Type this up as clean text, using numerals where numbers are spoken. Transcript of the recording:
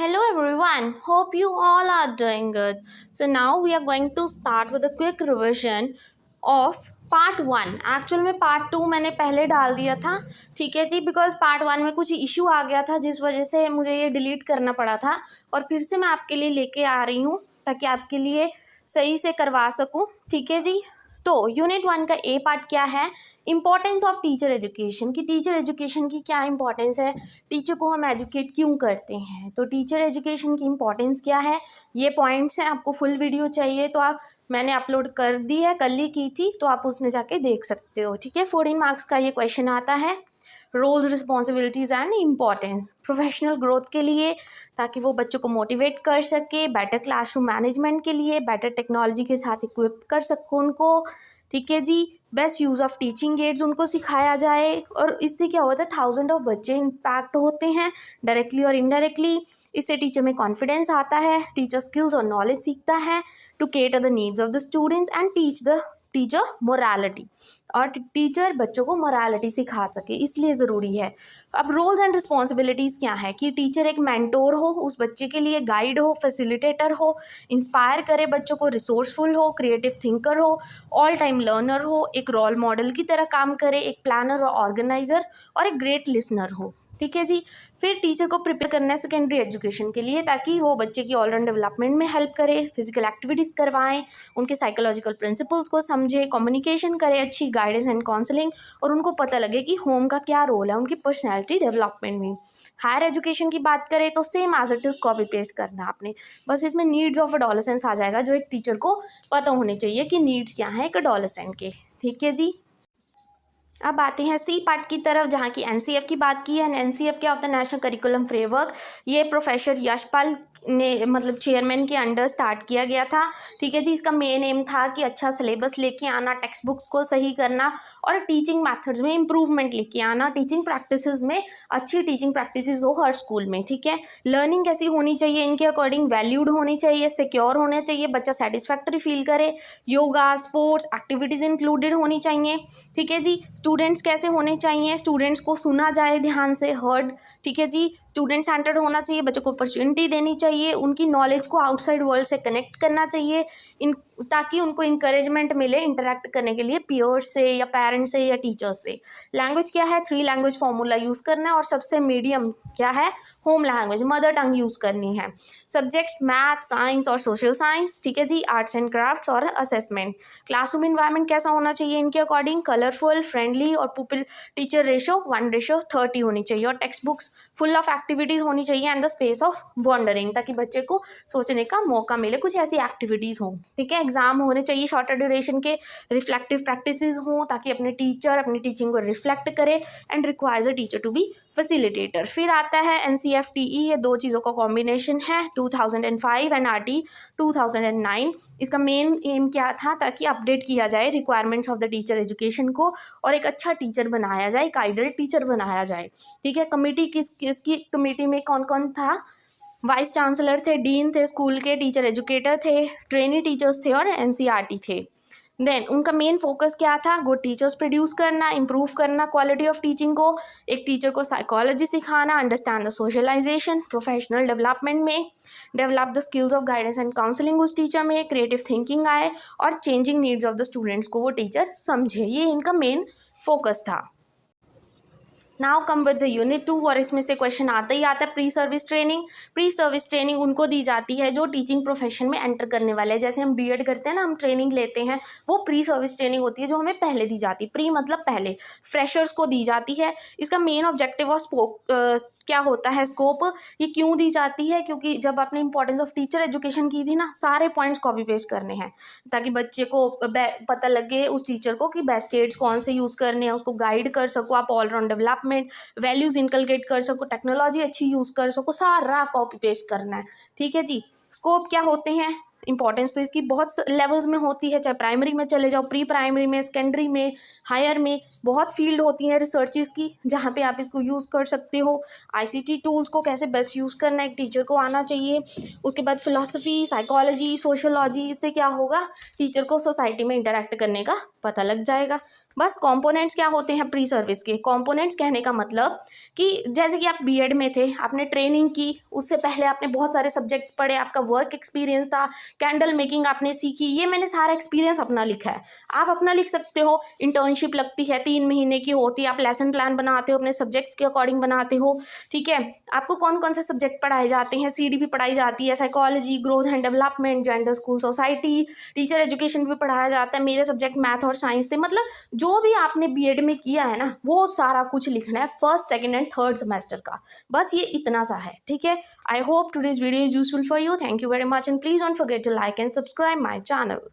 Hello everyone, hope you all are doing good. So now we are going to start with a quick revision of part 1. Actual में part 2 मैंने पहले डाल दिया था, ठीक है जी, बिकॉज पार्ट 1 में कुछ इशू आ गया था जिस वजह से मुझे ये डिलीट करना पड़ा था और फिर से मैं आपके लिए लेके आ रही हूँ ताकि आपके लिए सही से करवा सकूँ, ठीक है जी। तो यूनिट 1 का ए पार्ट क्या है, इम्पॉर्टेंस ऑफ टीचर एजुकेशन, कि टीचर एजुकेशन की क्या इंपॉर्टेंस है, टीचर को हम एजुकेट क्यों करते हैं, तो टीचर एजुकेशन की इम्पॉर्टेंस क्या है, ये पॉइंट्स हैं। आपको फुल वीडियो चाहिए तो आप मैंने अपलोड कर दी है, कल ही की थी, तो आप उसमें जाके देख सकते हो, ठीक है। 14 मार्क्स का ये क्वेश्चन आता है, roles responsibilities and importance professional growth के लिए, ताकि वो बच्चों को मोटिवेट कर सके, बेटर क्लासरूम मैनेजमेंट के लिए, बेटर टेक्नोलॉजी के साथ इक्विप कर सको उनको, ठीक है जी। Best use of teaching aids उनको सिखाया जाए, और इससे क्या होता है, थाउजेंड ऑफ बच्चे इम्पैक्ट होते हैं डायरेक्टली और इनडायरेक्टली। इससे टीचर में कॉन्फिडेंस आता है, टीचर स्किल्स और नॉलेज सीखता है to cater the needs of the students and teach the teacher morality, और टीचर बच्चों को मोरालिटी सिखा सके, इसलिए ज़रूरी है। अब रोल्स एंड रिस्पॉन्सिबिलिटीज़ क्या है, कि टीचर एक मेंटोर हो, उस बच्चे के लिए गाइड हो, फैसिलिटेटर हो, इंस्पायर करे बच्चों को, रिसोर्सफुल हो, क्रिएटिव थिंकर हो, ऑल टाइम लर्नर हो, एक रोल मॉडल की तरह काम करे, एक प्लानर और ऑर्गेनाइजर और एक ग्रेट लिसनर हो, ठीक है जी। फिर टीचर को प्रिपेयर करना है सेकेंडरी एजुकेशन के लिए, ताकि वो बच्चे की ऑलराउंड डेवलपमेंट में हेल्प करे, फिजिकल एक्टिविटीज़ करवाएं, उनके साइकोलॉजिकल प्रिंसिपल्स को समझे, कम्युनिकेशन करे, अच्छी गाइडेंस एंड काउंसलिंग, और उनको पता लगे कि होम का क्या रोल है उनकी पर्सनैलिटी डेवलपमेंट में। हायर एजुकेशन की बात करें तो same as it is copy paste करना आपने, बस इसमें नीड्स ऑफ एडोलेसेंस आ जाएगा, जो एक टीचर को पता होने चाहिए कि नीड्स क्या हैं एक एडोलेसेंट के, ठीक है जी। अब आते हैं सी पार्ट की तरफ, जहाँ की एनसीएफ की बात की है। एनसीएफ क्या होता है, नेशनल करिकुलम फ्रेमवर्क। ये प्रोफेसर यशपाल ने मतलब चेयरमैन के अंडर स्टार्ट किया गया था, ठीक है जी। इसका मेन एम था कि अच्छा सिलेबस लेके आना, टेक्स्ट बुक्स को सही करना और टीचिंग मेथड्स में इम्प्रूवमेंट लेके आना, टीचिंग प्रैक्टिसेस में अच्छी टीचिंग प्रैक्टिसेस हो हर स्कूल में, ठीक है। लर्निंग कैसी होनी चाहिए, इनके अकॉर्डिंग वैल्यूड होनी चाहिए, सिक्योर होना चाहिए, बच्चा सेटिस्फैक्टरी फील करे, योगा स्पोर्ट्स एक्टिविटीज़ इंक्लूडेड होनी चाहिए, ठीक है जी। स्टूडेंट्स कैसे होने चाहिए, स्टूडेंट्स को सुना जाए ध्यान से, हर्ड, ठीक है जी। स्टूडेंट सेंटर्ड होना चाहिए, बच्चों को अपॉर्चुनिटी देनी चाहिए, उनकी नॉलेज को आउटसाइड वर्ल्ड से कनेक्ट करना चाहिए, ताकि उनको इंकरेजमेंट मिले इंटरेक्ट करने के लिए पीयर्स से या पेरेंट्स से या टीचर्स से। लैंग्वेज क्या है, 3 लैंग्वेज फॉर्मूला यूज़ करना है, और सबसे मीडियम क्या है, home language mother tongue use करनी है। सब्जेक्ट्स मैथ साइंस और सोशल साइंस, ठीक है जी। आर्ट्स एंड क्राफ्ट्स और असेसमेंट। क्लासरूम इन्वायरमेंट कैसा होना चाहिए इनके अकॉर्डिंग, कलरफुल, फ्रेंडली और पुपिल टीचर रेशो 1:30 होनी चाहिए, और text books full of activities होनी चाहिए and the space of wandering, ताकि बच्चे को सोचने का मौका मिले, कुछ ऐसी एक्टिविटीज़ हों, ठीक है। एग्जाम होने चाहिए शॉर्टर ड्यूरेशन के, रिफ्लेक्टिव प्रैक्टिसेस हों, ताकि अपने टीचर अपनी टीचिंग को रिफ्लेक्ट करे and requires a teacher to be facilitator. फिर आता है एनसीएफटीई, ये दो चीज़ों का कॉम्बिनेशन है, 2005 एंड आरटी 2009। इसका मेन एम क्या था, ताकि अपडेट किया जाए requirements of the teacher education को, और एक अच्छा टीचर बनाया जाए, एक आइडल टीचर बनाया जाए, ठीक है। कमेटी किसकी कमेटी में कौन कौन था, वाइस चांसलर थे, डीन थे स्कूल के, टीचर एजुकेटर थे, ट्रेनी टीचर्स थे और एनसीईआरटी थे। देन उनका मेन फोकस क्या था, गुड टीचर्स प्रोड्यूस करना, इंप्रूव करना क्वालिटी ऑफ टीचिंग को, एक टीचर को साइकोलॉजी सिखाना, understand the socialisation, professional development में, develop the skills of guidance and counselling उस टीचर में, क्रिएटिव थिंकिंग आए, और changing needs of the students को वो टीचर समझे, ये इनका मेन फोकस था। Now come with the unit 2, और इसमें से क्वेश्चन आता ही आता है pre service training. Pre service training उनको दी जाती है जो टीचिंग प्रोफेशन में एंटर करने वाले हैं, जैसे हम बीएड करते हैं ना, हम ट्रेनिंग लेते हैं, वो प्री सर्विस ट्रेनिंग होती है जो हमें पहले दी जाती है। प्री मतलब पहले, फ्रेशर्स को दी जाती है। इसका मेन ऑब्जेक्टिव और क्या होता है, स्कोप, ये क्यों दी जाती है, क्योंकि जब आपने इंपॉर्टेंस ऑफ टीचर एजुकेशन की थी ना, सारे पॉइंट्स कॉपी पेस्ट करने हैं, ताकि बच्चे को पता लगे उस टीचर को कि बेस्ट एड्स कौन से यूज़ करने हैं, उसको गाइड कर सको आप, ऑलराउंड डेवलपमेंट, वैल्यूज इनकलकेट कर सको, टेक्नोलॉजी अच्छी यूज़ कर सको, सारा कॉपी पेस्ट करना है, ठीक है जी। स्कोप क्या होते हैं, इंपॉर्टेंस तो इसकी बहुत लेवल्स में होती है, चाहे प्राइमरी में चले जाओ, प्री प्राइमरी में, सेकेंडरी में, हायर में, बहुत फील्ड होती हैं रिसर्चेस की जहाँ पे आप इसको यूज़ कर सकते हो। आईसीटी टूल्स को कैसे बेस्ट यूज़ करना है एक टीचर को आना चाहिए। उसके बाद फिलोसफी, साइकोलॉजी, सोशोलॉजी, इससे क्या होगा, टीचर को सोसाइटी में इंटरेक्ट करने का पता लग जाएगा। बस कंपोनेंट्स क्या होते हैं प्री सर्विस के? कंपोनेंट्स कहने का मतलब कि जैसे कि आप बीएड में थे, आपने ट्रेनिंग की, उससे पहले आपने बहुत सारे सब्जेक्ट्स पढ़े, आपका वर्क एक्सपीरियंस था, कैंडल मेकिंग आपने सीखी, ये मैंने सारा एक्सपीरियंस अपना लिखा है। आप अपना लिख सकते हो। इंटर्नशिप लगती है, 3 महीने की होती है, आप लेसन प्लान बनाते हो, अपने सब्जेक्ट्स के अकॉर्डिंग बनाते हो, ठीक है। आपको कौन कौन से सब्जेक्ट पढ़ाए जाते हैं, सीडीपी पढ़ाई जाती है, psychology, growth and development, gender, school, society, teacher education भी पढ़ाया जाता है। मेरे सब्जेक्ट मैथ और साइंस थे। मतलब जो भी आपने बीएड में किया है ना, वो सारा कुछ लिखना है first, second and third semester का। बस ये इतना सा है, ठीक है। I hope today's video is useful for you. Thank you very much, and please don't forget to like and subscribe my channel.